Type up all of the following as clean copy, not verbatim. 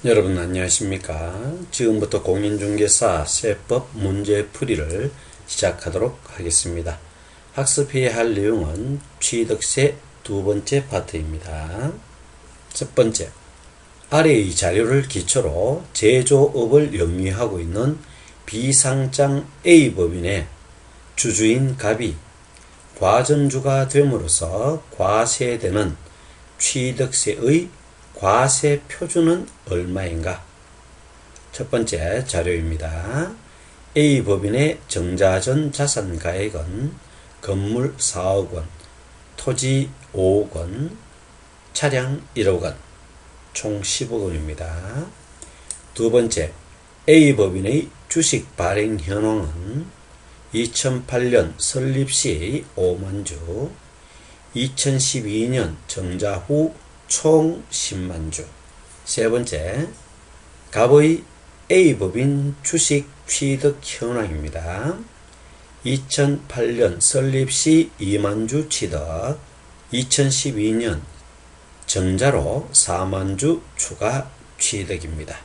여러분 안녕하십니까? 지금부터 공인중개사 세법 문제풀이를 시작하도록 하겠습니다. 학습해야 할 내용은 취득세 두 번째 파트입니다. 첫 번째, 아래의 자료를 기초로 제조업을 영위하고 있는 비상장 A법인의 주주인 갑이 과점주가 됨으로써 과세되는 취득세의 과세 표준은 얼마인가? 첫 번째 자료입니다. A법인의 정자전 자산가액은 건물 4억 원, 토지 5억 원, 차량 1억 원, 총 10억 원입니다. 두 번째, A법인의 주식 발행 현황은 2008년 설립 시 5만 주, 2012년 정자 후 총 10만 주. 세 번째, 갑의 A법인 주식 취득 현황입니다. 2008년 설립 시 2만 주 취득, 2012년 정자로 4만 주 추가 취득입니다.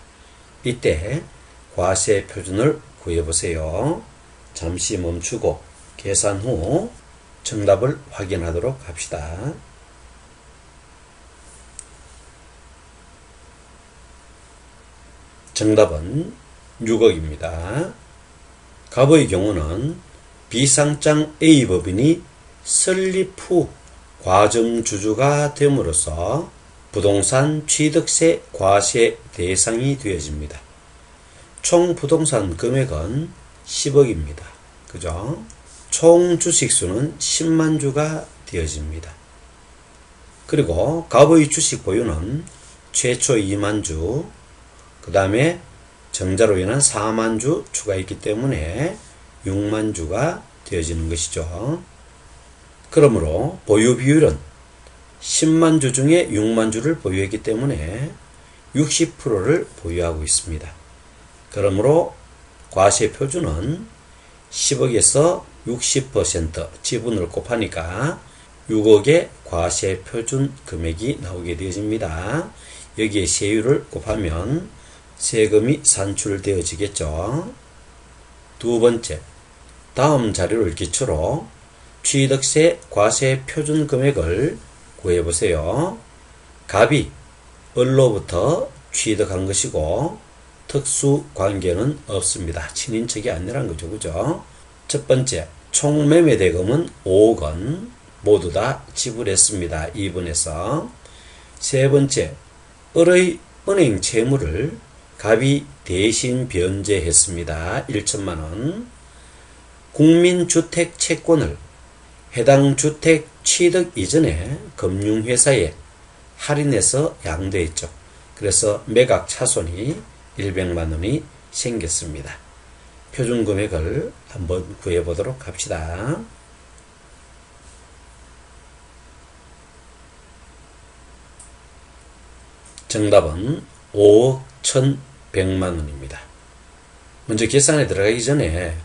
이때 과세 표준을 구해보세요. 잠시 멈추고 계산 후 정답을 확인하도록 합시다. 정답은 6억입니다. 갑의 경우는 비상장 A법인이 설립 후 과점주주가 됨으로써 부동산 취득세 과세 대상이 되어집니다. 총 부동산 금액은 10억입니다. 그죠? 총 주식수는 10만 주가 되어집니다. 그리고 갑의 주식 보유는 최초 2만 주, 그 다음에 정자로 인한 4만 주 추가했기 때문에 6만 주가 되어지는 것이죠. 그러므로 보유 비율은 10만 주 중에 6만 주를 보유했기 때문에 60%를 보유하고 있습니다. 그러므로 과세 표준은 10억에서 60% 지분을 곱하니까 6억의 과세 표준 금액이 나오게 되어집니다. 여기에 세율을 곱하면 세금이 산출되어지겠죠. 두 번째, 다음 자료를 기초로 취득세 과세 표준 금액을 구해보세요. 갑이 을로부터 취득한 것이고 특수 관계는 없습니다. 친인척이 아니란 거죠. 그죠? 첫 번째, 총 매매 대금은 5억 원 모두 다 지불했습니다. 2번에서. 세 번째, 을의 은행 채무를 갑이 대신 변제했습니다. 1천만 원. 국민주택 채권을 해당 주택 취득 이전에 금융회사에 할인해서 양도했죠. 그래서 매각 차손이 100만 원이 생겼습니다. 표준 금액을 한번 구해보도록 합시다. 정답은 5억 1,100만 원입니다. 먼저 계산에 들어가기 전에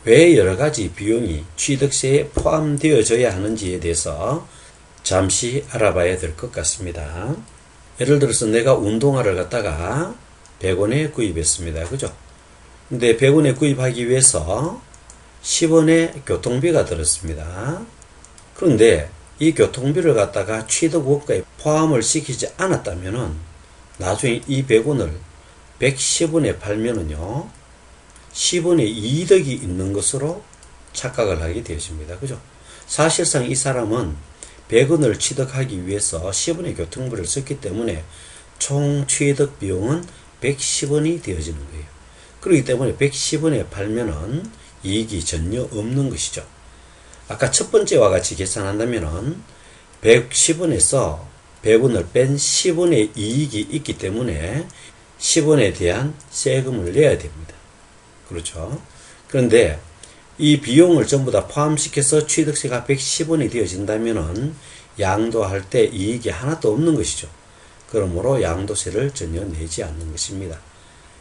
왜 여러가지 비용이 취득세에 포함되어져야 하는지에 대해서 잠시 알아봐야 될 것 같습니다. 예를 들어서 내가 운동화를 갖다가 100원에 구입했습니다. 그죠? 근데 100원에 구입하기 위해서 10원의 교통비가 들었습니다. 그런데 이 교통비를 갖다가 취득원가에 포함을 시키지 않았다면은 나중에 이 100원을 110원에 팔면은요 10원의 이득이 있는 것으로 착각을 하게 되어집니다. 그죠? 사실상 이 사람은 100원을 취득하기 위해서 10원의 교통비를 썼기 때문에 총 취득 비용은 110원이 되어지는 거예요. 그렇기 때문에 110원에 팔면은 이익이 전혀 없는 것이죠. 아까 첫 번째와 같이 계산한다면은 110원에서 100원을 뺀 10원의 이익이 있기 때문에 10원에 대한 세금을 내야 됩니다. 그렇죠? 그런데 이 비용을 전부 다 포함시켜서 취득세가 110원이 되어진다면은 양도할 때 이익이 하나도 없는 것이죠. 그러므로 양도세를 전혀 내지 않는 것입니다.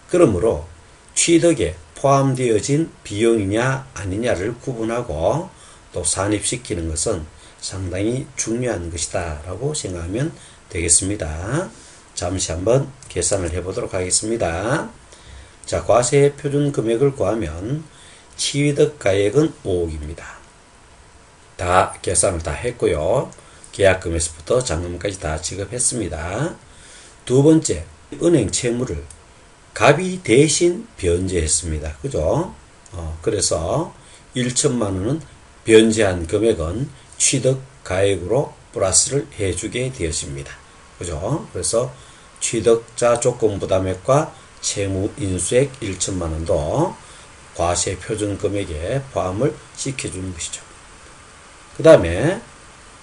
그러므로 취득에 포함되어진 비용이냐 아니냐를 구분하고 또 산입시키는 것은 상당히 중요한 것이다 라고 생각하면 되겠습니다. 잠시 한번 계산을 해보도록 하겠습니다. 자, 과세 표준 금액을 구하면 취득가액은 5억입니다. 다 계산을 다 했고요. 계약금에서부터 잔금까지 다 지급했습니다. 두 번째, 은행 채무를 갑이 대신 변제했습니다. 그죠? 그래서 1천만 원은 변제한 금액은 취득가액으로 플러스를 해주게 되었습니다. 그죠? 그래서 취득자 조건부담액과 채무 인수액 1천만 원도 과세 표준 금액에 포함을 시켜주는 것이죠. 그 다음에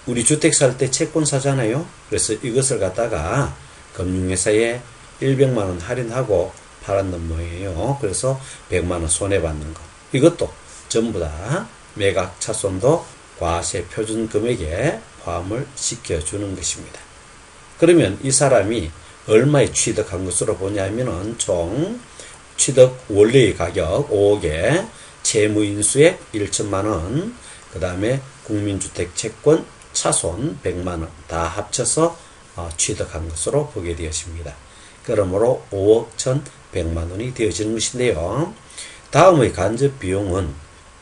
우리 주택 살 때 채권 사잖아요. 그래서 이것을 갖다가 금융회사에 100만 원 할인하고 팔았는 모양이에요. 그래서 100만 원 손해받는 거. 이것도 전부 다 매각 차손도 과세 표준 금액에 포함을 시켜주는 것입니다. 그러면 이 사람이 얼마에 취득한 것으로 보냐면은 총 취득 원래의 가격 5억에 채무인수액 1천만 원, 그 다음에 국민주택 채권 차손 100만 원 다 합쳐서 취득한 것으로 보게 되었습니다. 그러므로 5억 1,100만 원이 되어지는 것인데요. 다음의 간접 비용은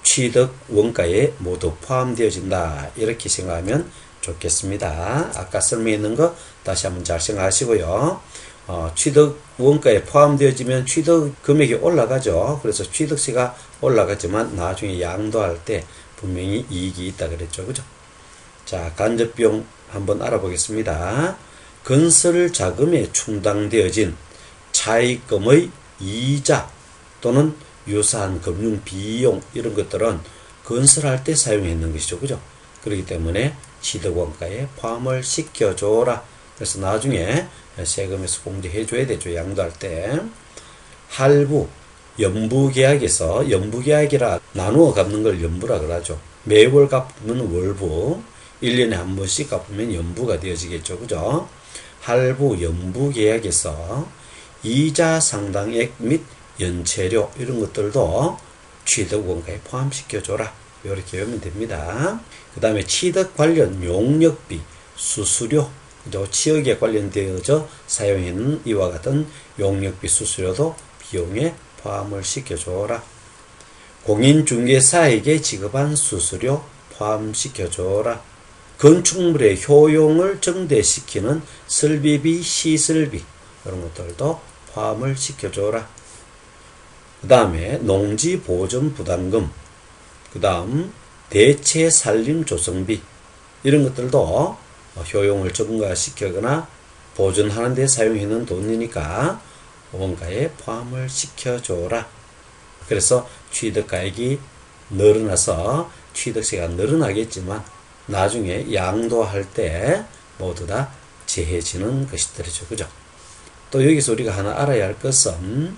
취득 원가에 모두 포함되어진다. 이렇게 생각하면 좋겠습니다. 아까 설명했는 거 다시 한번 잘 생각하시고요. 취득 원가에 포함되어지면 취득 금액이 올라가죠. 그래서 취득세가 올라가지만 나중에 양도할 때 분명히 이익이 있다 그랬죠. 그죠? 자, 간접 비용 한번 알아보겠습니다. 건설 자금에 충당되어진 차입금의 이자 또는 유사한 금융 비용 이런 것들은 건설할 때 사용했는 것이죠. 그죠? 그렇기 때문에 취득 원가에 포함을 시켜줘라. 그래서 나중에 세금에서 공제해줘야 되죠. 양도할 때. 할부, 연부계약에서 연부계약이라 나누어 갚는 걸 연부라 그러죠. 매월 갚으면 월부, 1년에 한 번씩 갚으면 연부가 되어지겠죠. 그죠? 할부, 연부계약에서 이자 상당액 및 연체료 이런 것들도 취득 원가에 포함시켜줘라. 이렇게 외우면 됩니다. 그 다음에 취득 관련 용역비, 수수료, 취득에 관련되어져 사용하는 이와 같은 용역비, 수수료도 비용에 포함을 시켜줘라. 공인중개사에게 지급한 수수료 포함시켜줘라. 건축물의 효용을 증대시키는 설비비, 시설비 이런 것들도 포함을 시켜줘라. 그 다음에 농지보전 부담금, 그 다음 대체 산림 조성비 이런 것들도 효용을 증가시키거나 보존하는 데 사용하는 돈이니까 원가에 포함을 시켜줘라. 그래서 취득가액이 늘어나서 취득세가 늘어나겠지만 나중에 양도할 때 모두 다 제해지는 것이더죠. 그죠? 또 여기서 우리가 하나 알아야 할 것은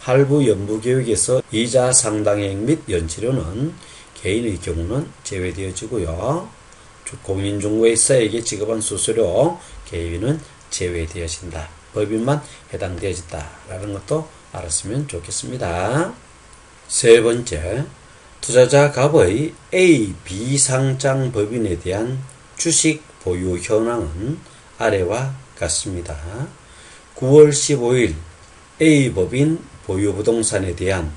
할부 연부계획에서 이자 상당액 및 연체료는 개인의 경우는 제외되어지고요. 공인중개사에게 지급한 수수료, 개인은 제외되어진다. 법인만 해당되어진다라는 것도 알았으면 좋겠습니다. 세 번째, 투자자 갑의 A, B 상장 법인에 대한 주식 보유 현황은 아래와 같습니다. 9월 15일 A 법인 보유 부동산에 대한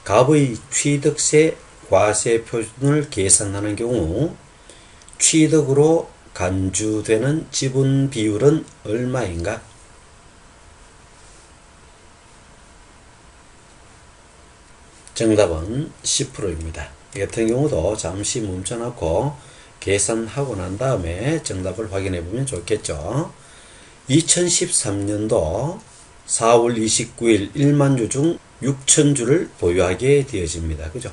갑의 취득세 과세 표준을 계산하는 경우 취득으로 간주되는 지분 비율은 얼마인가? 정답은 10%입니다. 이 같은 경우도 잠시 멈춰놓고 계산하고 난 다음에 정답을 확인해 보면 좋겠죠. 2013년도 4월 29일 1만 주 중 6천 주를 보유하게 되어집니다. 그죠?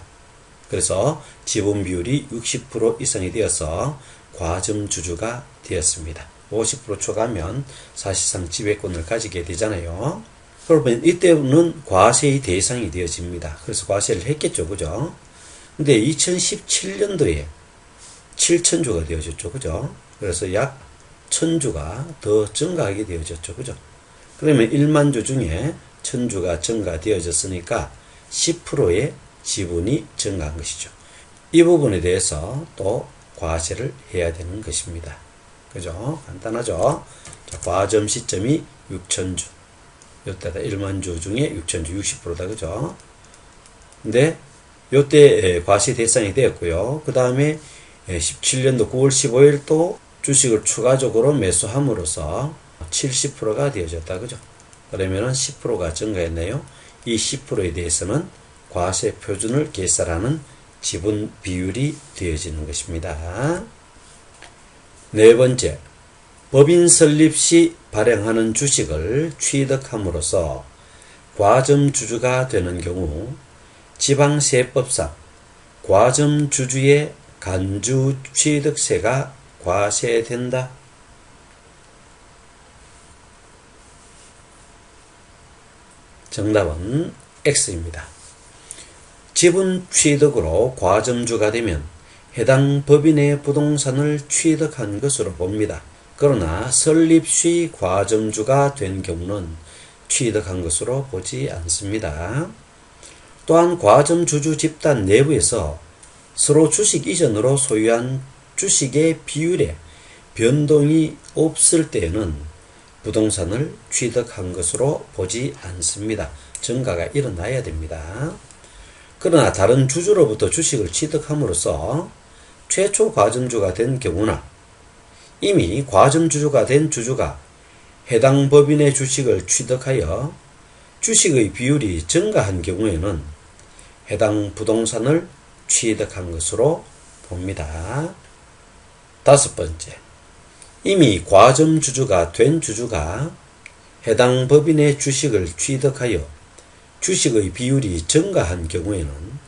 그래서 지분 비율이 60% 이상이 되어서 과점 주주가 되었습니다. 50% 초과하면 사실상 지배권을 가지게 되잖아요. 그러면 이때는 과세의 대상이 되어집니다. 그래서 과세를 했겠죠. 그죠? 근데 2017년도에 7천주가 되어졌죠. 그죠? 그래서 약 1,000주가 더 증가하게 되어졌죠. 그죠? 그러면 1만 주 중에 1,000주가 증가되어졌으니까 10%의 지분이 증가한 것이죠. 이 부분에 대해서 또 과세를 해야 되는 것입니다. 그죠? 간단하죠? 자, 과점 시점이 6,000주. 요때다 1만 주 중에 6,000주 60%다. 그죠? 근데 요때 과세 대상이 되었고요. 그 다음에 17년도 9월 15일 또 주식을 추가적으로 매수함으로써 70%가 되어졌다. 그죠? 그러면은 10%가 증가했네요. 이 10%에 대해서는 과세 표준을 계산하는 지분 비율이 되어지는 것입니다. 네 번째, 법인 설립 시 발행하는 주식을 취득함으로써 과점주주가 되는 경우 지방세법상 과점주주의 간주 취득세가 과세된다. 정답은 X입니다. 지분 취득으로 과점주가 되면 해당 법인의 부동산을 취득한 것으로 봅니다. 그러나 설립 시 과점주가 된 경우는 취득한 것으로 보지 않습니다. 또한 과점주주 집단 내부에서 서로 주식 이전으로 소유한 주식의 비율에 변동이 없을 때에는 부동산을 취득한 것으로 보지 않습니다. 증가가 일어나야 됩니다. 그러나 다른 주주로부터 주식을 취득함으로써 최초 과점주가 된 경우나 이미 과점주주가 된 주주가 해당 법인의 주식을 취득하여 주식의 비율이 증가한 경우에는 해당 부동산을 취득한 것으로 봅니다. 다섯 번째, 이미 과점주주가 된 주주가 해당 법인의 주식을 취득하여 주식의 비율이 증가한 경우에는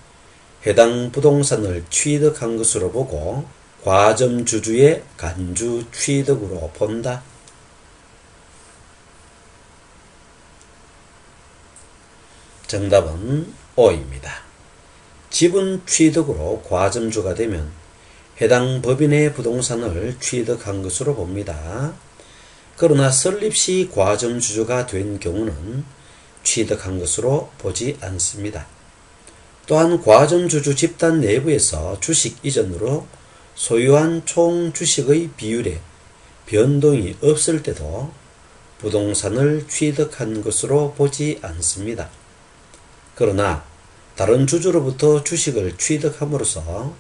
해당 부동산을 취득한 것으로 보고 과점주주의 간주 취득으로 본다. 정답은 O입니다. 지분 취득으로 과점주가 되면 해당 법인의 부동산을 취득한 것으로 봅니다. 그러나 설립 시 과점주주가 된 경우는 취득한 것으로 보지 않습니다. 또한 과점주주 집단 내부에서 주식 이전으로 소유한 총 주식의 비율에 변동이 없을 때도 부동산을 취득한 것으로 보지 않습니다. 그러나 다른 주주로부터 주식을 취득함으로써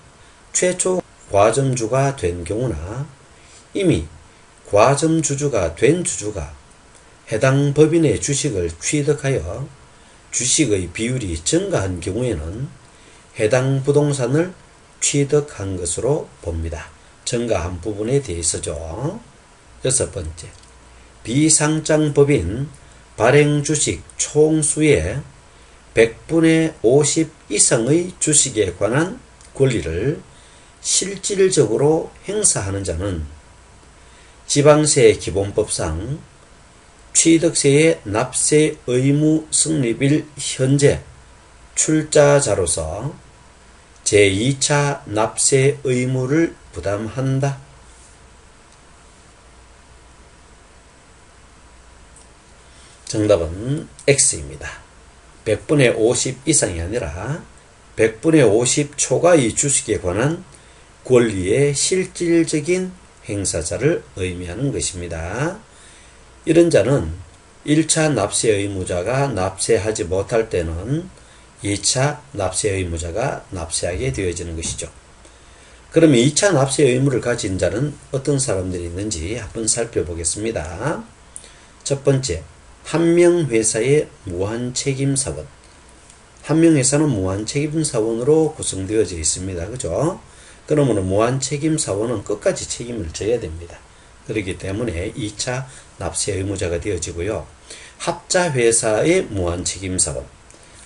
최초 과점주가 된 경우나 이미 과점주주가 된 주주가 해당 법인의 주식을 취득하여 주식의 비율이 증가한 경우에는 해당 부동산을 취득한 것으로 봅니다. 증가한 부분에 대해서죠. 여섯 번째, 비상장법인 발행주식 총수의 100분의 50 이상의 주식에 관한 권리를 실질적으로 행사하는 자는 지방세 기본법상 취득세의 납세 의무 성립일 현재 출자자로서 제2차 납세 의무를 부담한다. 정답은 X입니다. 100분의 50 이상이 아니라 100분의 50 초과의 주식에 관한 권리의 실질적인 행사자를 의미하는 것입니다. 이런 자는 1차 납세 의무자가 납세하지 못할 때는 2차 납세 의무자가 납세하게 되어지는 것이죠. 그러면 2차 납세 의무를 가진 자는 어떤 사람들이 있는지 한번 살펴보겠습니다. 첫 번째, 한명회사의 무한책임사원. 한명회사는 무한책임사원으로 구성되어져 있습니다. 그죠? 그러므로 무한책임사원은 끝까지 책임을 져야 됩니다. 그렇기 때문에 2차 납세 의무자가 되어지고요. 합자회사의 무한책임사원.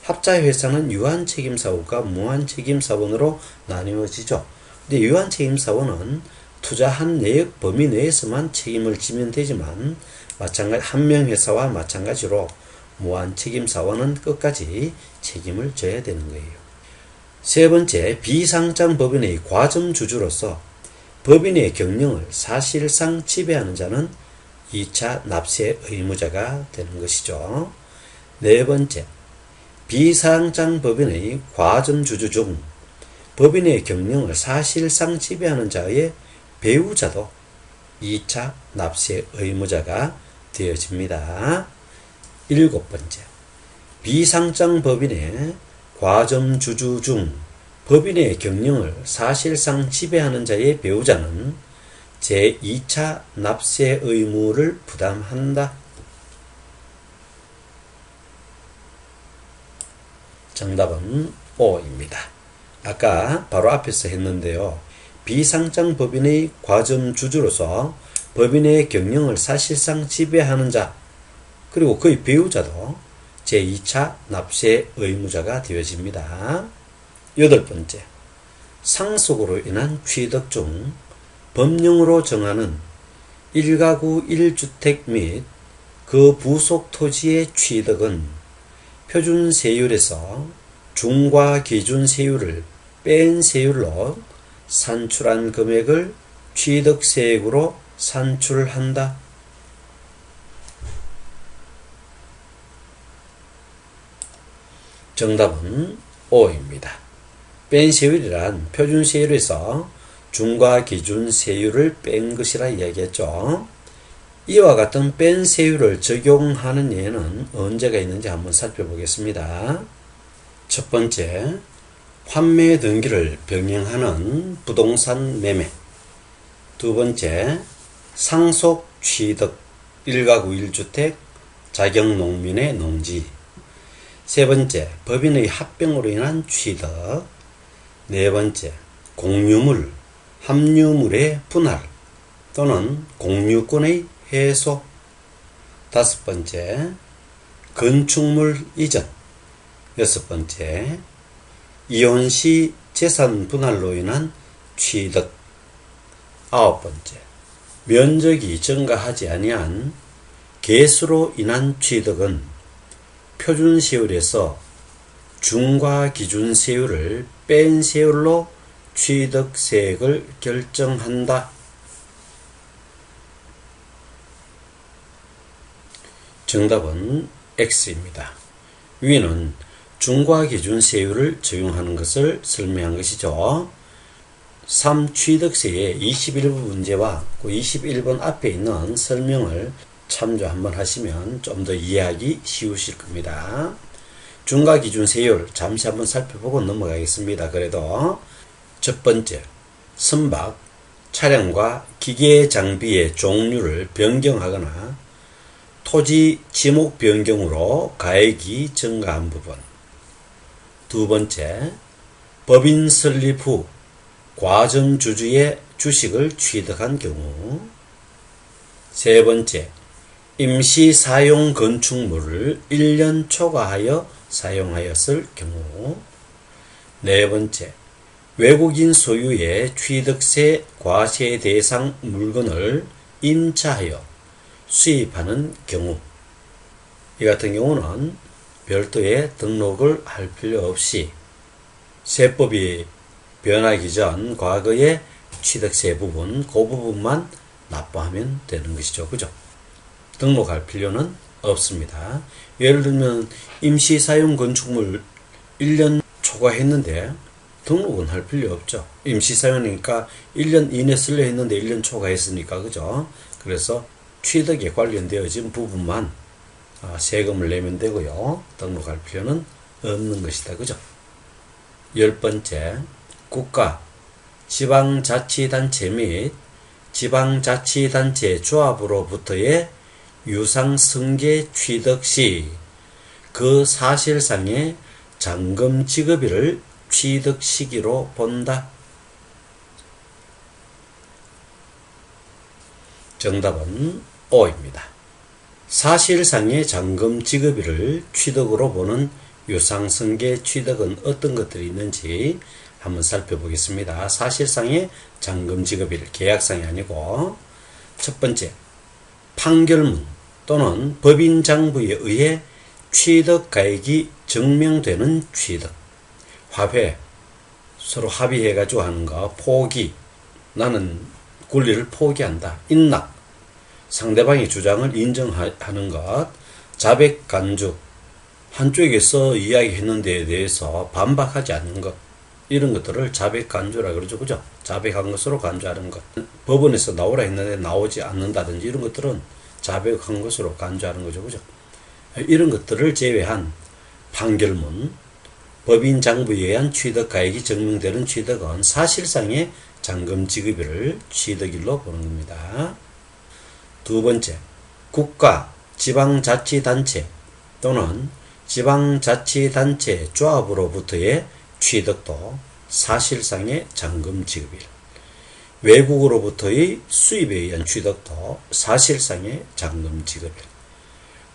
합자회사는 유한책임사원과 무한책임사원으로 나뉘어지죠. 근데 유한책임사원은 투자한 내역 범위 내에서만 책임을 지면 되지만 한명회사와 마찬가지로 무한책임사원은 끝까지 책임을 져야 되는 거예요. 세 번째, 비상장 법인의 과점주주로서 법인의 경영을 사실상 지배하는 자는 2차 납세 의무자가 되는 것이죠. 네 번째, 비상장 법인의 과점주주 중 법인의 경영을 사실상 지배하는 자의 배우자도 2차 납세 의무자가 되어집니다. 7번째, 비상장 법인의 과점주주 중 법인의 경영을 사실상 지배하는 자의 배우자는 제2차 납세 의무를 부담한다. 정답은 O입니다. 아까 바로 앞에서 했는데요. 비상장 법인의 과점주주로서 법인의 경영을 사실상 지배하는 자, 그리고 그의 배우자도 제2차 납세 의무자가 되어집니다. 8번째, 상속으로 인한 취득 중 법령으로 정하는 1가구 1주택 및 그 부속 토지의 취득은 표준세율에서 중과 기준세율을 뺀 세율로 산출한 금액을 취득세액으로 산출한다. 정답은 O입니다. 뺀 세율이란 표준세율에서 중과 기준세율을 뺀 것이라 이야기했죠. 이와 같은 뺀 세율을 적용하는 예는 언제가 있는지 한번 살펴보겠습니다. 첫 번째, 환매 등기를 병행하는 부동산 매매. 두 번째, 상속 취득 1가구 1주택 자격농민의 농지. 세 번째, 법인의 합병으로 인한 취득. 네 번째, 공유물, 함유물의 분할 또는 공유권의 해소. 다섯 번째, 건축물 이전. 여섯 번째, 이혼시 재산 분할로 인한 취득. 아홉 번째, 면적이 증가하지 아니한 개수로 인한 취득은 표준세율에서 중과 기준세율을 뺀 세율로 취득세액을 결정한다. 정답은 X입니다. 위는 중과 기준세율을 적용하는 것을 설명한 것이죠. 3취득세의 21번 문제와 그 21번 앞에 있는 설명을 참조 한번 하시면 좀 더 이해하기 쉬우실 겁니다. 중과 기준세율 잠시 한번 살펴보고 넘어가겠습니다. 그래도 첫 번째, 선박, 차량과 기계 장비의 종류를 변경하거나 토지 지목 변경으로 가액이 증가한 부분. 두 번째, 법인 설립 후 과점주주의 주식을 취득한 경우. 세 번째, 임시 사용 건축물을 1년 초과하여 사용하였을 경우. 네 번째, 외국인 소유의 취득세 과세 대상 물건을 임차하여 수입하는 경우. 이 같은 경우는 별도의 등록을 할 필요 없이 세법이 변하기 전 과거의 취득세 부분, 그 부분만 납부하면 되는 것이죠. 그죠? 등록할 필요는 없습니다. 예를 들면 임시사용 건축물 1년 초과했는데 등록은 할 필요 없죠. 임시사용이니까 1년 이내 쓰려 했는데 1년 초과했으니까. 그죠? 그래서 취득에 관련되어진 부분만 세금을 내면 되고요. 등록할 필요는 없는 것이다. 그죠? 10번째, 국가, 지방자치단체 및 지방자치단체 조합으로부터의 유상승계 취득 시 그 사실상의 잔금 지급일을 취득 시기로 본다. 정답은 O입니다. 사실상의 잔금 지급일을 취득으로 보는 유상승계 취득은 어떤 것들이 있는지 한번 살펴보겠습니다. 사실상의 잔금 지급일, 계약상이 아니고. 첫 번째, 판결문 또는 법인장부에 의해 취득가액이 증명되는 취득. 화회, 서로 합의해가지고 하는 거. 포기, 나는 권리를 포기한다. 인락, 상대방의 주장을 인정하는 것. 자백 간주, 한쪽에서 이야기했는 데에 대해서 반박하지 않는 것. 이런 것들을 자백 간주라 그러죠. 그죠? 자백한 것으로 간주하는 것. 법원에서 나오라 했는데 나오지 않는다든지 이런 것들은 자백한 것으로 간주하는 거죠. 그죠? 이런 것들을 제외한 판결문, 법인 장부에 의한 취득가액이 증명되는 취득은 사실상의 잔금 지급일을 취득일로 보는 겁니다. 두 번째, 국가, 지방자치단체 또는 지방자치단체 조합으로부터의 취득도 사실상의 잔금 지급일. 외국으로부터의 수입에 의한 취득도 사실상의 잔금 지급일.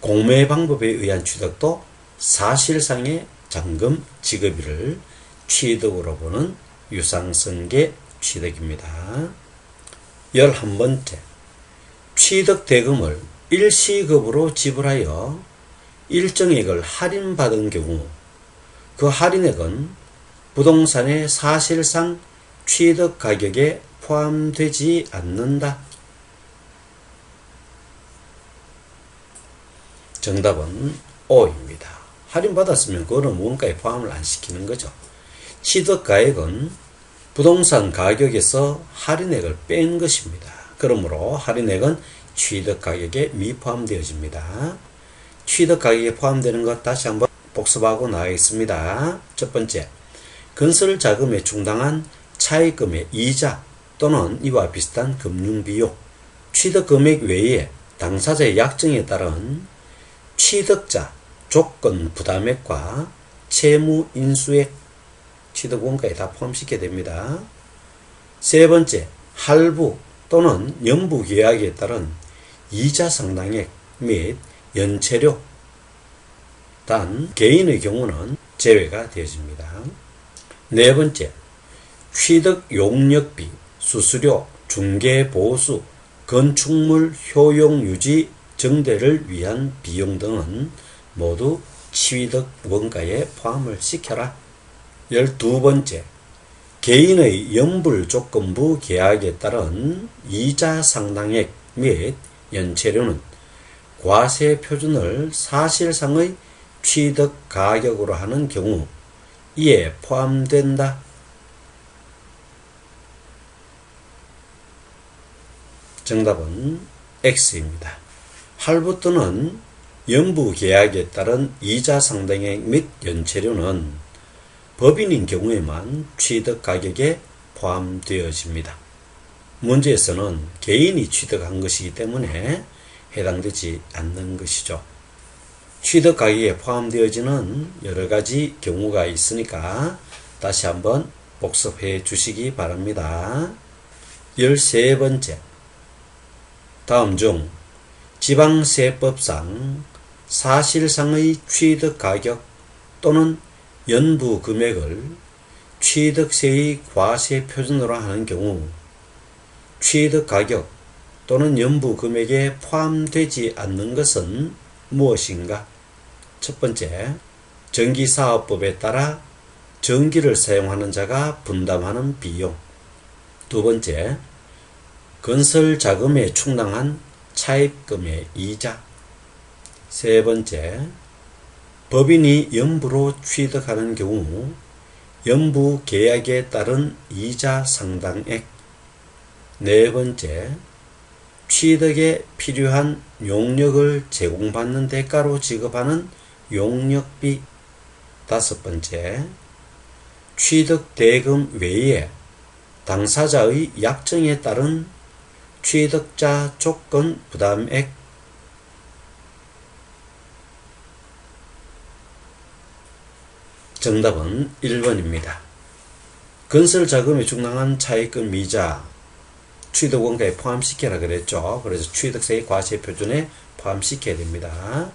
공매 방법에 의한 취득도 사실상의 잔금 지급일을 취득으로 보는 유상승계 취득입니다. 11번째, 취득 대금을 일시급으로 지불하여 일정액을 할인받은 경우 그 할인액은 부동산의 사실상 취득 가격에 포함되지 않는다. 정답은 O입니다. 할인받았으면 그거는 원가에 포함을 안 시키는 거죠. 취득가액은 부동산 가격에서 할인액을 뺀 것입니다. 그러므로 할인액은 취득가격에 미포함되어집니다. 취득가격에 포함되는 것 다시 한번 복습하고 나가겠습니다. 첫 번째, 건설자금에 충당한 차입금의 이자 또는 이와 비슷한 금융비용, 취득금액 외에 당사자의 약정에 따른 취득자 조건 부담액과 채무 인수액, 취득 원가에 다 포함시켜야 됩니다. 세 번째, 할부 또는 연부 계약에 따른 이자 상당액 및 연체료, 단 개인의 경우는 제외가 되어집니다. 네 번째, 취득 용역비, 수수료, 중개보수, 건축물 효용 유지 정대를 위한 비용 등은 모두 취득 원가에 포함을 시켜라. 12번째, 개인의 연불조건부 계약에 따른 이자 상당액 및 연체료는 과세 표준을 사실상의 취득 가격으로 하는 경우 이에 포함된다. 정답은 X입니다. 할부 또는 연부 계약에 따른 이자 상당액 및 연체료는 법인인 경우에만 취득 가격에 포함되어집니다. 문제에서는 개인이 취득한 것이기 때문에 해당되지 않는 것이죠. 취득 가격에 포함되어지는 여러 가지 경우가 있으니까 다시 한번 복습해 주시기 바랍니다. 13번째, 다음 중 지방세법상 사실상의 취득 가격 또는 연부 금액을 취득세의 과세 표준으로 하는 경우 취득 가격 또는 연부 금액에 포함되지 않는 것은 무엇인가? 첫 번째, 전기사업법에 따라 전기를 사용하는 자가 분담하는 비용. 두 번째, 건설자금에 충당한 차입금의 이자. 세 번째, 법인이 연부로 취득하는 경우 연부 계약에 따른 이자 상당액. 네 번째, 취득에 필요한 용역을 제공받는 대가로 지급하는 용역비. 다섯 번째, 취득 대금 외에 당사자의 약정에 따른 취득자 조건 부담액. 정답은 1번입니다. 건설자금에 충당한 차입금 이자 취득 원가에 포함시켜라 그랬죠. 그래서 취득세의 과세 표준에 포함시켜야 됩니다.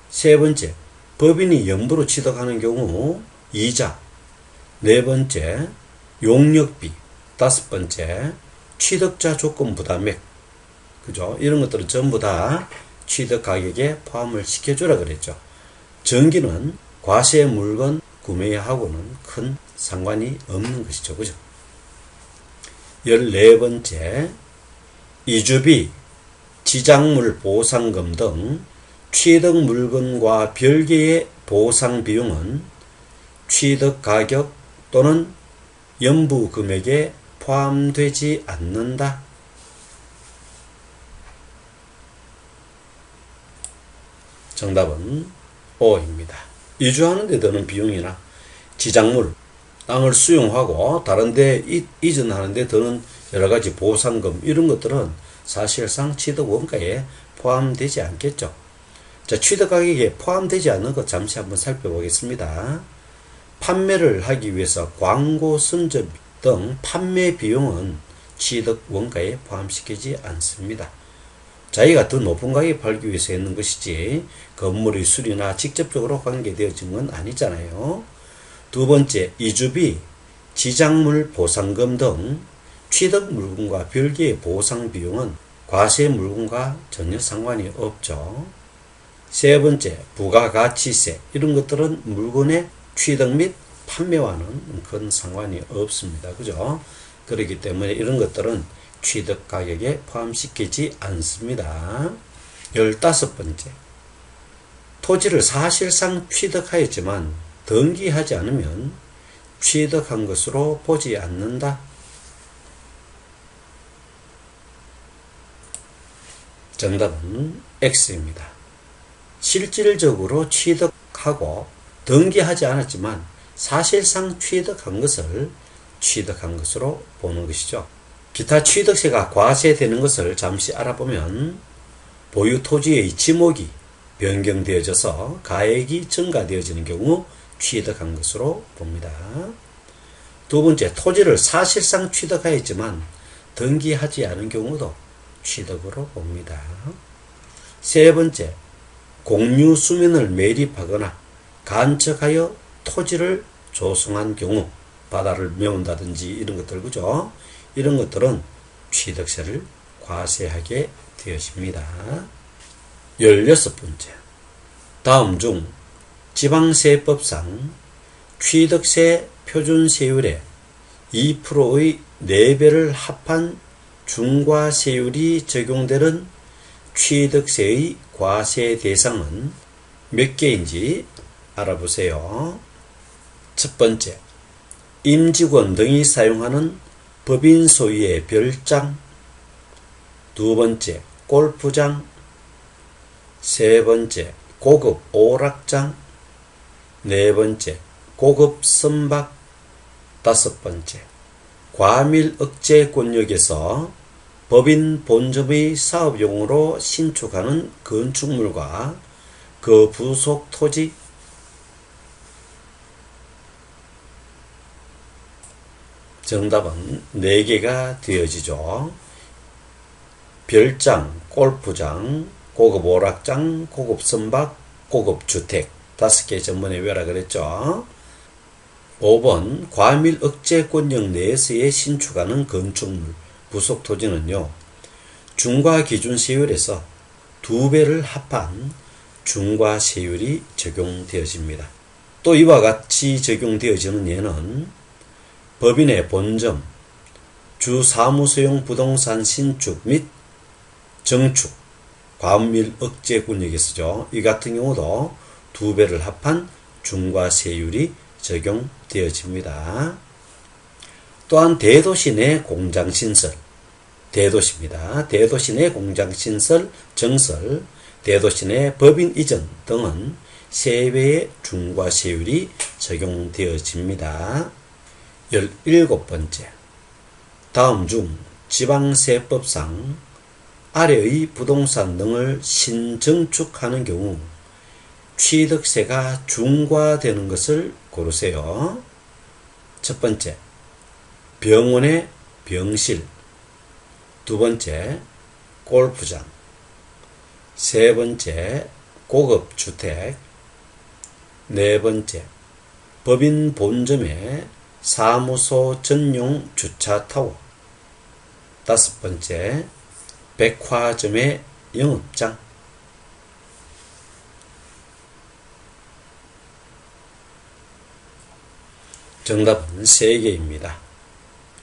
세 번째, 법인이 연부로 취득하는 경우 이자. 네 번째, 용역비. 다섯 번째, 취득자 조건 부담액. 그죠? 이런 것들은 전부 다 취득 가격에 포함을 시켜주라 그랬죠. 전기는 과세 물건 구매하고는 큰 상관이 없는 것이죠. 그죠? 14번째, 이주비, 지작물 보상금 등 취득 물건과 별개의 보상 비용은 취득 가격 또는 연부 금액에 포함되지 않는다. 정답은 O입니다. 이주하는 데 드는 비용이나 지작물, 땅을 수용하고 다른 데 이전하는 데 드는 여러 가지 보상금 이런 것들은 사실상 취득 원가에 포함되지 않겠죠. 자, 취득 가격에 포함되지 않는 것 잠시 한번 살펴보겠습니다. 판매를 하기 위해서 광고 선접 등 판매 비용은 취득 원가에 포함시키지 않습니다. 자기가 더 높은 가격에 팔기 위해서 했는 것이지 건물의 수리나 직접적으로 관계되어진 건 아니잖아요. 두 번째, 이주비, 지작물 보상금 등 취득 물건과 별개의 보상 비용은 과세 물건과 전혀 상관이 없죠. 세 번째, 부가가치세 이런 것들은 물건의 취득 및 판매와는 큰 상관이 없습니다. 그죠? 그렇기 때문에 이런 것들은 취득 가격에 포함시키지 않습니다. 15번째, 토지를 사실상 취득하였지만 등기하지 않으면 취득한 것으로 보지 않는다. 정답은 X입니다. 실질적으로 취득하고 등기하지 않았지만 사실상 취득한 것을 취득한 것으로 보는 것이죠. 기타 취득세가 과세되는 것을 잠시 알아보면 보유 토지의 지목이 변경되어져서 가액이 증가되어지는 경우 취득한 것으로 봅니다. 두 번째, 토지를 사실상 취득하였지만 등기하지 않은 경우도 취득으로 봅니다. 세 번째, 공유 수면을 매립하거나 간척하여 토지를 조성한 경우, 바다를 메운다든지 이런 것들, 그죠? 이런 것들은 취득세를 과세하게 되어집니다. 16번째, 다음 중 지방세법상 취득세 표준세율의 2%의 4배를 합한 중과세율이 적용되는 취득세의 과세 대상은 몇 개인지 알아보세요. 첫 번째, 임직원 등이 사용하는 법인 소유의 별장. 두 번째, 골프장. 세 번째, 고급 오락장. 네 번째, 고급 선박. 다섯 번째, 과밀 억제 권역에서 법인 본점의 사업용으로 신축하는 건축물과 그 부속 토지. 정답은 4개가 되어지죠. 별장, 골프장, 고급 오락장, 고급 선박, 고급 주택 5개 전번에 외라 그랬죠. 5번 과밀 억제 권역 내에서의 신축하는 건축물, 부속 토지는요, 중과기준세율에서 2배를 합한 중과세율이 적용되어집니다. 또 이와 같이 적용되어지는 예는 법인의 본점, 주사무소용 부동산 신축 및 정축, 과밀 억제 권역에서죠. 이 같은 경우도 2배를 합한 중과세율이 적용되어집니다. 또한 대도시 내 공장신설, 대도시입니다. 대도시 내 공장신설, 정설, 대도시 내 법인 이전 등은 3배의 중과세율이 적용되어집니다. 17번째, 다음 중 지방세법상 아래의 부동산 등을 신정축하는 경우 취득세가 중과되는 것을 고르세요. 첫 번째, 병원의 병실. 두 번째, 골프장. 세 번째, 고급 주택. 네 번째, 법인 본점의 사무소 전용 주차 타워. 다섯 번째, 백화점의 영업장. 정답은 3개입니다.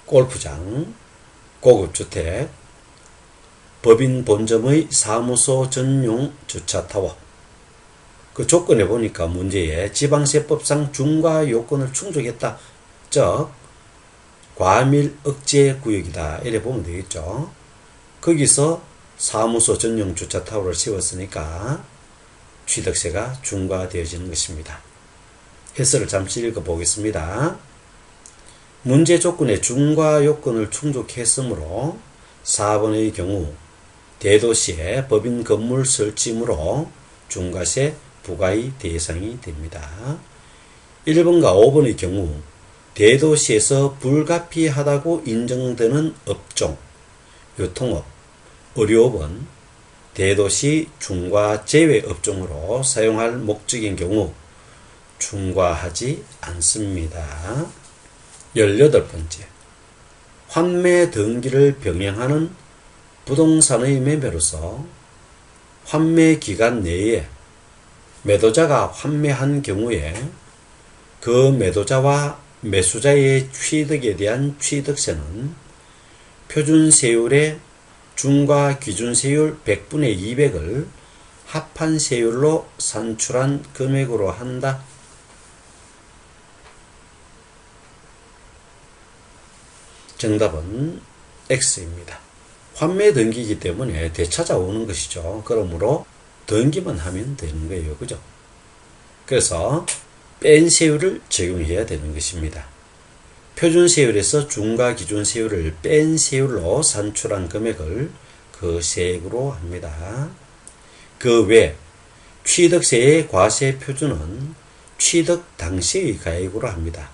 골프장, 고급주택, 법인 본점의 사무소 전용 주차 타워. 그 조건에 보니까 문제에 지방세법상 중과 요건을 충족했다. 즉 과밀 억제 구역이다 이래 보면 되겠죠. 거기서 사무소 전용 주차 타워를 세웠으니까 취득세가 중과되어지는 것입니다. 해설을 잠시 읽어보겠습니다. 문제 조건의 중과 요건을 충족했으므로 4번의 경우 대도시의 법인 건물 설치물로 중과세 부과의 대상이 됩니다. 1번과 5번의 경우 대도시에서 불가피하다고 인정되는 업종, 유통업, 의료업은 대도시 중과 제외 업종으로 사용할 목적인 경우 중과하지 않습니다. 18번째, 환매 등기를 병행하는 부동산의 매매로서 환매 기간 내에 매도자가 환매한 경우에 그 매도자와 매수자의 취득에 대한 취득세는 표준세율의 중과 기준세율 100분의 200을 합한 세율로 산출한 금액으로 한다. 정답은 X입니다. 환매 등기이기 때문에 되찾아오는 것이죠. 그러므로 등기만 하면 되는 거예요. 그죠? 그래서 뺀 세율을 적용해야 되는 것입니다. 표준세율에서 중과 기준세율을 뺀 세율로 산출한 금액을 그 세액으로 합니다. 그 외 취득세의 과세 표준은 취득 당시의 가액으로 합니다.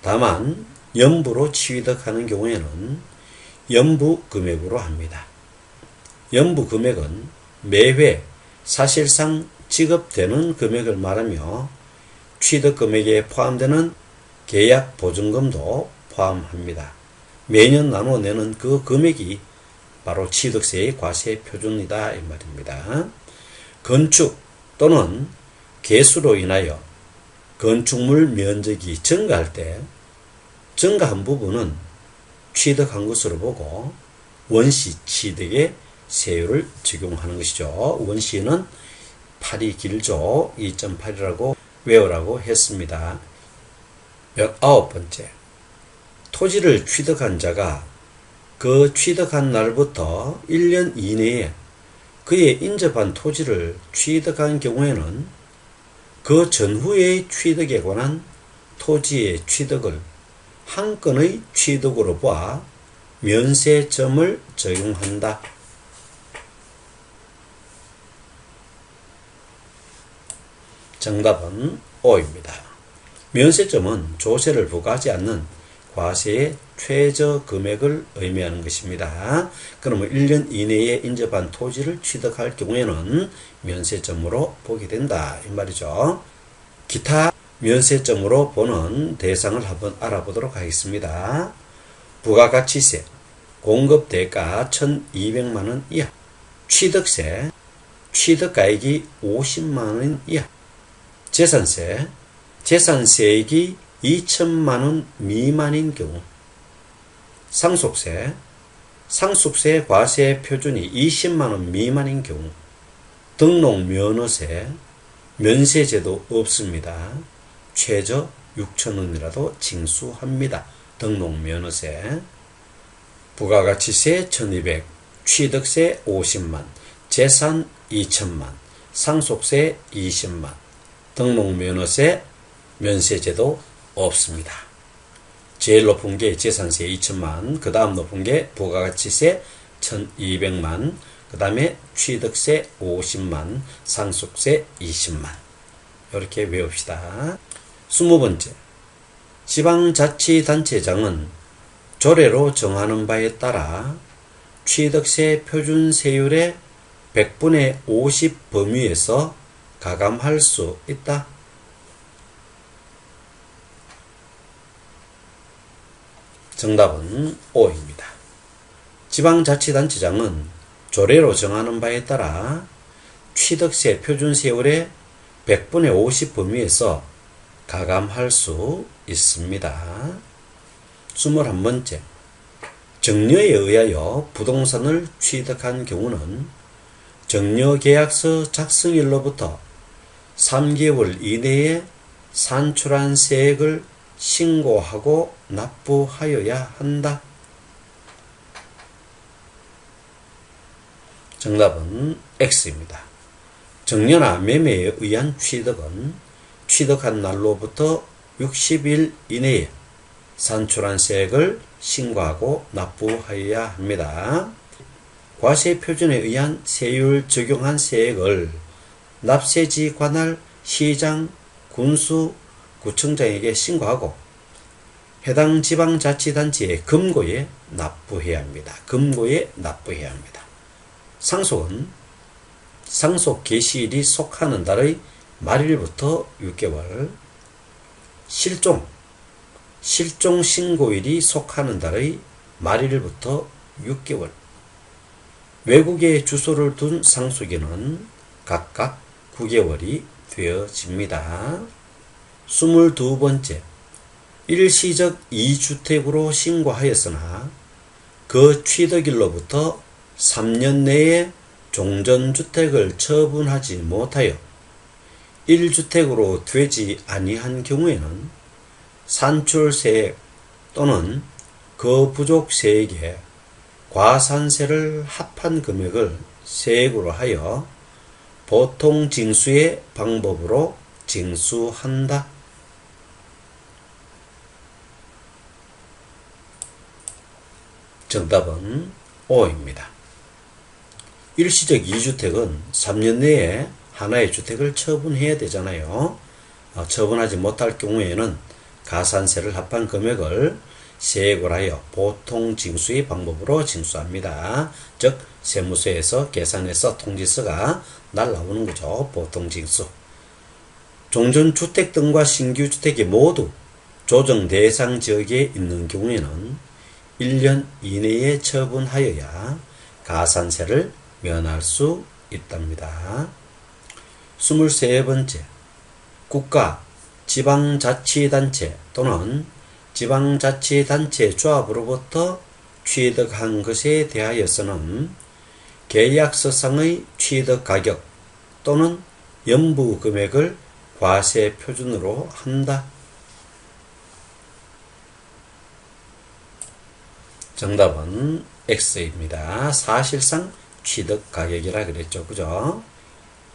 다만 연부로 취득하는 경우에는 연부 금액으로 합니다. 연부 금액은 매회 사실상 지급되는 금액을 말하며 취득 금액에 포함되는 계약 보증금도 포함합니다. 매년 나누어 내는 그 금액이 바로 취득세의 과세 표준이다 이 말입니다. 건축 또는 개수로 인하여 건축물 면적이 증가할 때 증가한 부분은 취득한 것으로 보고 원시 취득의 세율을 적용하는 것이죠. 원시는 8이 길죠. 2.8이라고 외우라고 했습니다. 19번째, 토지를 취득한 자가 그 취득한 날부터 1년 이내에 그의 인접한 토지를 취득한 경우에는 그 전후의 취득에 관한 토지의 취득을 한 건의 취득으로 보아 면세점을 적용한다. 정답은 O입니다. 면세점은 조세를 부과하지 않는 과세의 최저 금액을 의미하는 것입니다. 그러면 1년 이내에 인접한 토지를 취득할 경우에는 면세점으로 보게 된다 이 말이죠. 기타 면세점으로 보는 대상을 한번 알아보도록 하겠습니다. 부가가치세, 공급대가 1,200만원 이하, 취득세, 취득가액이 50만원 이하, 재산세, 재산세액이 2천만원 미만인 경우, 상속세, 상속세 과세 표준이 20만원 미만인 경우, 등록면허세, 면세제도 없습니다. 최저 6천원이라도 징수합니다. 등록면허세, 부가가치세 1200, 취득세 50만, 재산 2천만, 상속세 20만, 등록면허세, 면세제도 없습니다. 제일 높은 게 재산세 2천만, 그 다음 높은 게 부가가치세 1200만, 그 다음에 취득세 50만, 상속세 20만. 이렇게 외웁시다. 20번째, 지방자치단체장은 조례로 정하는 바에 따라 취득세 표준세율의 100분의 50 범위에서 가감할 수 있다. 정답은 O입니다. 지방자치단체장은 조례로 정하는 바에 따라 취득세 표준세율의 100분의 50 범위에서 가감할 수 있습니다. 21번째, 정려에 의하여 부동산을 취득한 경우는 정려계약서 작성일로부터 3개월 이내에 산출한 세액을 신고하고 납부하여야 한다. 정답은 X입니다. 정려나 매매에 의한 취득은 취득한 날로부터 60일 이내에 산출한 세액을 신고하고 납부하여야 합니다. 과세 표준에 의한 세율 적용한 세액을 납세지 관할 시장, 군수, 구청장에게 신고하고 해당 지방자치단체의 금고에 납부해야 합니다. 금고에 납부해야 합니다. 상속은 상속 개시일이 속하는 달의 말일부터 6개월, 실종 신고일이 속하는 달의 말일부터 6개월, 외국에 주소를 둔 상속인은 각각 9개월이 되어집니다. 22번째, 일시적 2주택으로 신고하였으나 그 취득일로부터 3년 내에 종전주택을 처분하지 못하여 1주택으로 되지 아니한 경우에는 산출세액 또는 그 부족세액에 과산세를 합한 금액을 세액으로 하여 보통징수의 방법으로 징수한다. 정답은 O입니다. 일시적 2주택은 3년 내에 하나의 주택을 처분해야 되잖아요. 처분하지 못할 경우에는 가산세를 합한 금액을 세액을 하여 보통징수의 방법으로 징수합니다. 즉 세무서에서 계산해서 통지서가 날라오는 거죠. 보통징수. 종전주택 등과 신규주택이 모두 조정 대상 지역에 있는 경우에는 1년 이내에 처분하여야 가산세를 면할 수 있답니다. 23번째, 국가, 지방자치단체 또는 지방자치단체 조합으로부터 취득한 것에 대하여서는 계약서상의 취득가격 또는 연부금액을 과세 표준으로 한다. 정답은 X입니다. 사실상 취득가격이라 그랬죠. 그죠?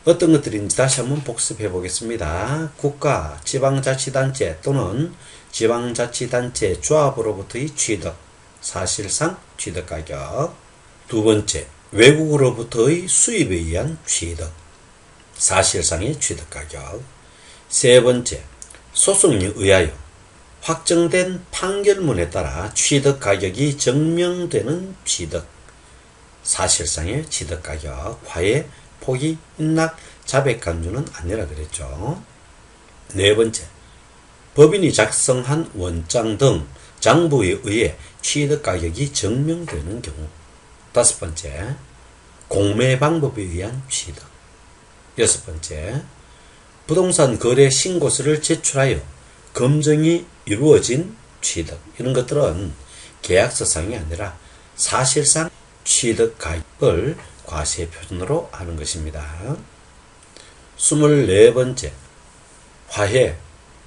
어떤 것들인지 다시 한번 복습해 보겠습니다. 국가, 지방자치단체 또는 지방자치단체 조합으로부터의 취득, 사실상 취득가격. 두 번째, 외국으로부터의 수입에 의한 취득, 사실상의 취득가격. 세 번째, 소송에 의하여 확정된 판결문에 따라 취득가격이 증명되는 취득, 사실상의 취득가격. 과외, 포기, 인락, 자백간주는 아니라 그랬죠. 네 번째, 법인이 작성한 원장 등 장부에 의해 취득가격이 증명되는 경우. 다섯 번째, 공매 방법에 의한 취득. 여섯 번째, 부동산 거래 신고서를 제출하여 검증이 이루어진 취득. 이런 것들은 계약서상이 아니라 사실상 취득가격을 과세 표준으로 하는 것입니다. 24번째, 화해,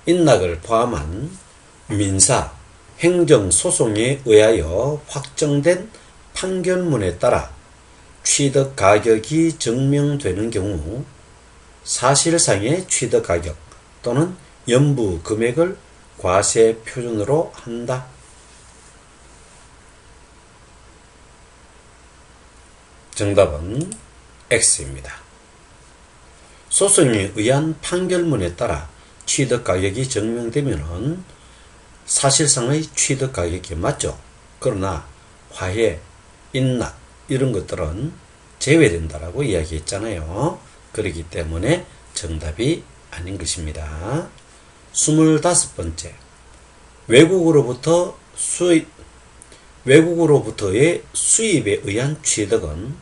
인락을 포함한 민사, 행정소송에 의하여 확정된 판결문에 따라 취득가격이 증명되는 경우 사실상의 취득가격 또는 연부금액을 과세 표준으로 한다. 정답은 X입니다. 소송에 의한 판결문에 따라 취득가격이 증명되면 사실상의 취득가격이 맞죠. 그러나 화해, 인락 이런 것들은 제외된다라고 이야기했잖아요. 그렇기 때문에 정답이 아닌 것입니다. 25번째, 외국으로부터의 수입에 의한 취득은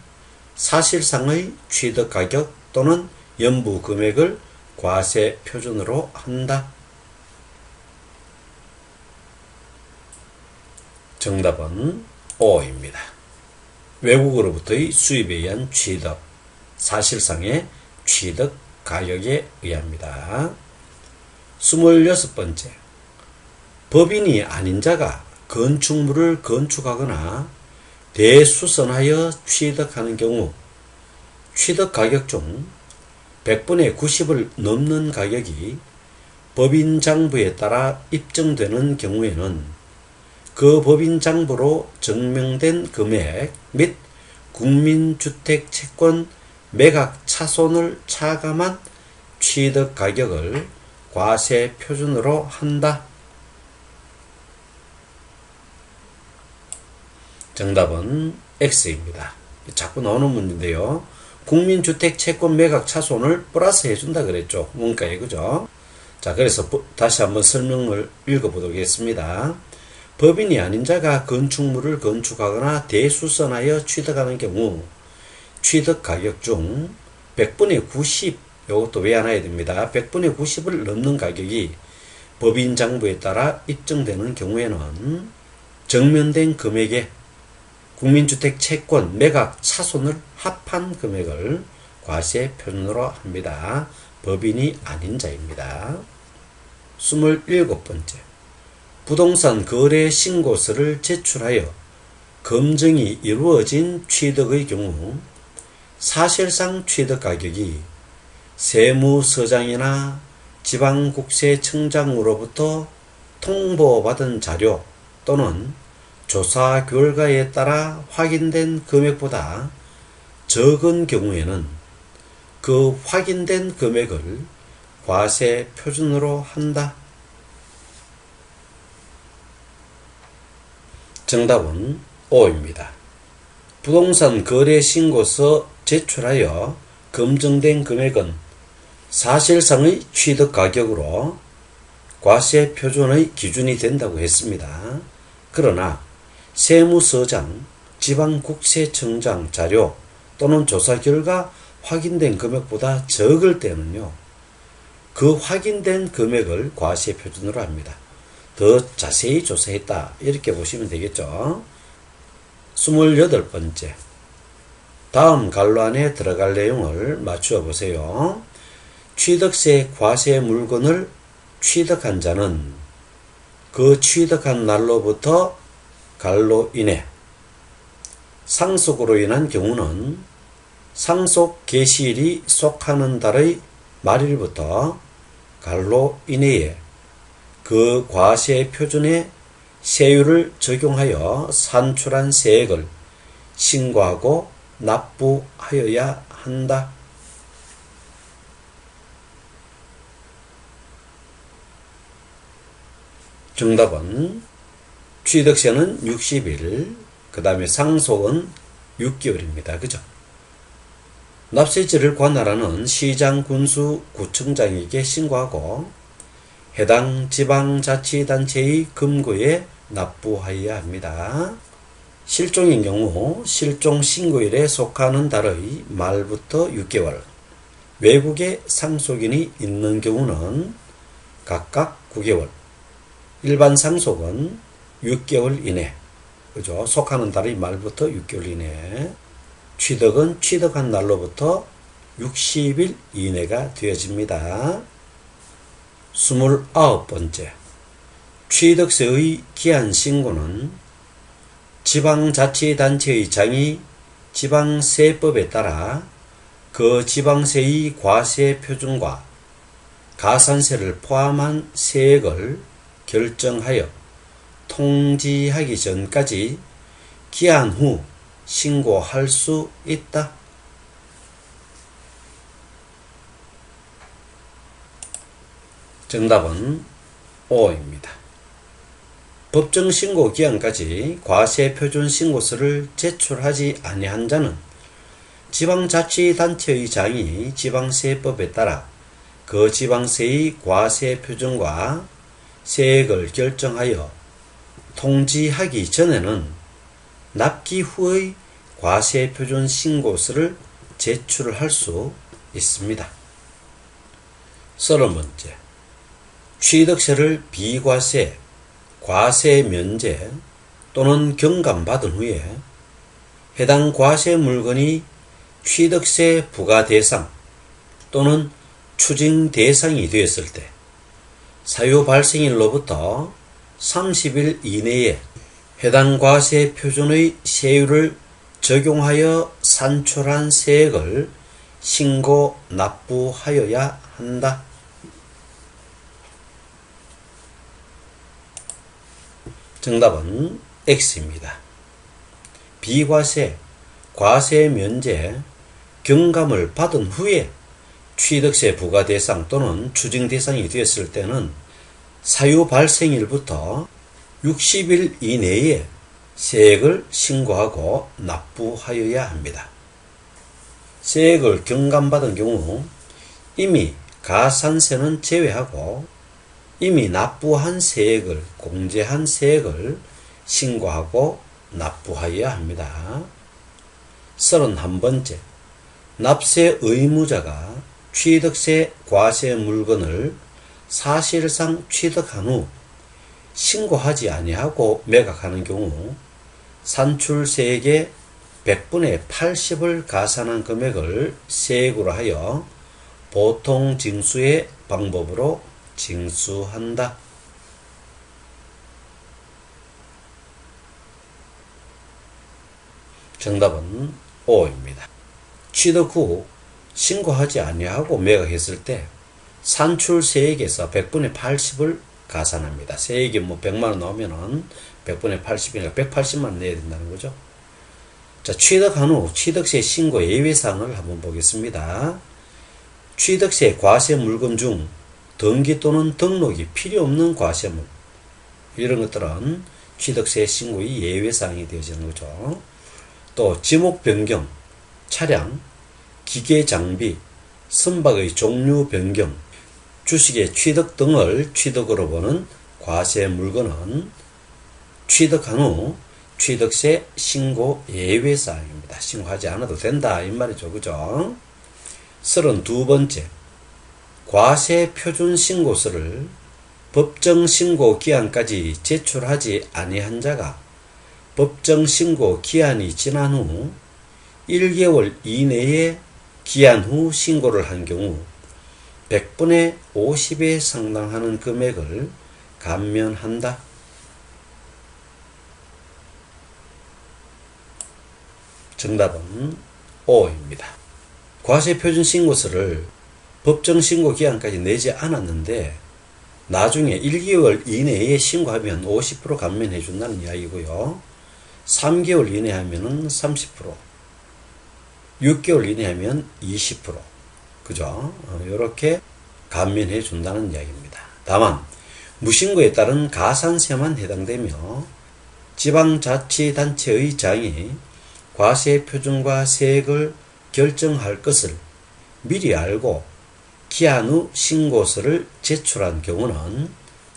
사실상의 취득가격 또는 연부금액을 과세 표준으로 한다. 정답은 O입니다. 외국으로부터의 수입에 의한 취득, 사실상의 취득가격에 의합니다. 26번째, 법인이 아닌 자가 건축물을 건축하거나 대수선하여 취득하는 경우 취득 가격 중 100분의 90을 넘는 가격이 법인 장부에 따라 입증되는 경우에는 그 법인 장부로 증명된 금액 및 국민주택채권 매각 차손을 차감한 취득 가격을 과세 표준으로 한다. 정답은 X입니다. 자꾸 나오는 문제인데요. 국민주택채권 매각 차손을 플러스 해준다 그랬죠. 문과에, 그죠? 자, 그래서 다시 한번 설명을 읽어보도록 하겠습니다. 법인이 아닌 자가 건축물을 건축하거나 대수선하여 취득하는 경우 취득 가격 중 100분의 90, 이것도 외워놔야 됩니다. 100분의 90을 넘는 가격이 법인 장부에 따라 입증되는 경우에는 정면된 금액에 국민주택 채권 매각 차손을 합한 금액을 과세 표준으로 합니다. 법인이 아닌 자입니다. 27번째. 부동산 거래 신고서를 제출하여 검증이 이루어진 취득의 경우 사실상 취득 가격이 세무서장이나 지방국세청장으로부터 통보받은 자료 또는 조사 결과에 따라 확인된 금액보다 적은 경우에는 그 확인된 금액을 과세 표준으로 한다. 정답은 O입니다. 부동산 거래 신고서 제출하여 검증된 금액은 사실상의 취득 가격으로 과세 표준의 기준이 된다고 했습니다. 그러나 세무서장, 지방국세청장 자료 또는 조사 결과 확인된 금액보다 적을 때는요, 그 확인된 금액을 과세 표준으로 합니다. 더 자세히 조사했다, 이렇게 보시면 되겠죠. 28번째. 다음 갈로 안에 들어갈 내용을 맞추어 보세요. 취득세 과세 물건을 취득한 자는 그 취득한 날로부터 갈로 인해 상속으로 인한 경우는 상속 개시일이 속하는 달의 말일부터 갈로 인해에 그 과세 표준의 세율을 적용하여 산출한 세액을 신고하고 납부하여야 한다. 정답은 취득세는 60일, 그 다음에 상속은 6개월입니다. 그죠? 납세지를 관할하는 시장, 군수, 구청장에게 신고하고 해당 지방자치단체의 금고에 납부하여야 합니다. 실종인 경우 실종 신고일에 속하는 달의 말부터 6개월, 외국에 상속인이 있는 경우는 각각 9개월, 일반 상속은 6개월 이내, 그죠? 속하는 달의 말부터 6개월 이내, 취득은 취득한 날로부터 60일 이내가 되어집니다. 29번째. 취득세의 기한 신고는 지방자치단체의 장이 지방세법에 따라 그 지방세의 과세 표준과 가산세를 포함한 세액을 결정하여 통지하기 전까지 기한 후 신고할 수 있다. 정답은 O입니다. 법정 신고 기한까지 과세 표준 신고서를 제출하지 아니한 자는 지방자치단체의 장이 지방세법에 따라 그 지방세의 과세 표준과 세액을 결정하여 통지하기 전에는 납기 후의 과세 표준 신고서를 제출할 수 있습니다. 30번째. 취득세를 비과세, 과세 면제 또는 경감받은 후에 해당 과세 물건이 취득세 부과 대상 또는 추징 대상이 되었을 때 사유 발생일로부터 30일 이내에 해당 과세 표준의 세율을 적용하여 산출한 세액을 신고 납부하여야 한다. 정답은 X입니다. 비과세, 과세 면제, 경감을 받은 후에 취득세 부과 대상 또는 추징 대상이 되었을 때는 사유 발생일부터 60일 이내에 세액을 신고하고 납부하여야 합니다. 세액을 경감받은 경우 이미 가산세는 제외하고 이미 납부한 세액을, 공제한 세액을 신고하고 납부하여야 합니다. 31번째, 납세 의무자가 취득세 과세 물건을 사실상 취득한 후 신고하지 아니하고 매각하는 경우 산출세액의 100분의 80을 가산한 금액을 세액으로 하여 보통 징수의 방법으로 징수한다. 정답은 O입니다. 취득 후 신고하지 아니하고 매각했을 때 산출세액에서 100분의 80을 가산합니다. 세액이 100만원 나오면은 100분의 80이니까 180만원 내야 된다는 거죠. 자, 취득한 후 취득세 신고 예외사항을 한번 보겠습니다. 취득세 과세 물건 중 등기 또는 등록이 필요 없는 과세물, 이런 것들은 취득세 신고의 예외사항이 되어지는 거죠. 또 지목 변경, 차량, 기계 장비, 선박의 종류 변경, 주식의 취득 등을 취득으로 보는 과세 물건은 취득한 후 취득세 신고 예외사항입니다. 신고하지 않아도 된다 이 말이죠. 그죠? 32번째, 과세 표준 신고서를 법정 신고 기한까지 제출하지 아니한 자가 법정 신고 기한이 지난 후 1개월 이내에 기한 후 신고를 한 경우 100분의 50에 상당하는 금액을 감면한다. 정답은 O입니다. 과세 표준 신고서를 법정 신고 기한까지 내지 않았는데 나중에 1개월 이내에 신고하면 50% 감면해 준다는 이야기고요. 3개월 이내 하면은 30%, 6개월 이내 하면 20%, 그죠? 이렇게 감면해 준다는 이야기입니다. 다만 무신고에 따른 가산세만 해당되며 지방자치단체의 장이 과세 표준과 세액을 결정할 것을 미리 알고 기한 후 신고서를 제출한 경우는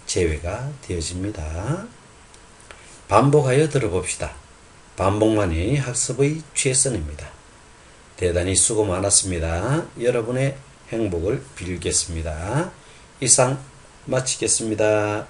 제외가 되어집니다. 반복하여 들어봅시다. 반복만이 학습의 최선입니다. 대단히 수고 많았습니다. 여러분의 행복을 빌겠습니다. 이상 마치겠습니다.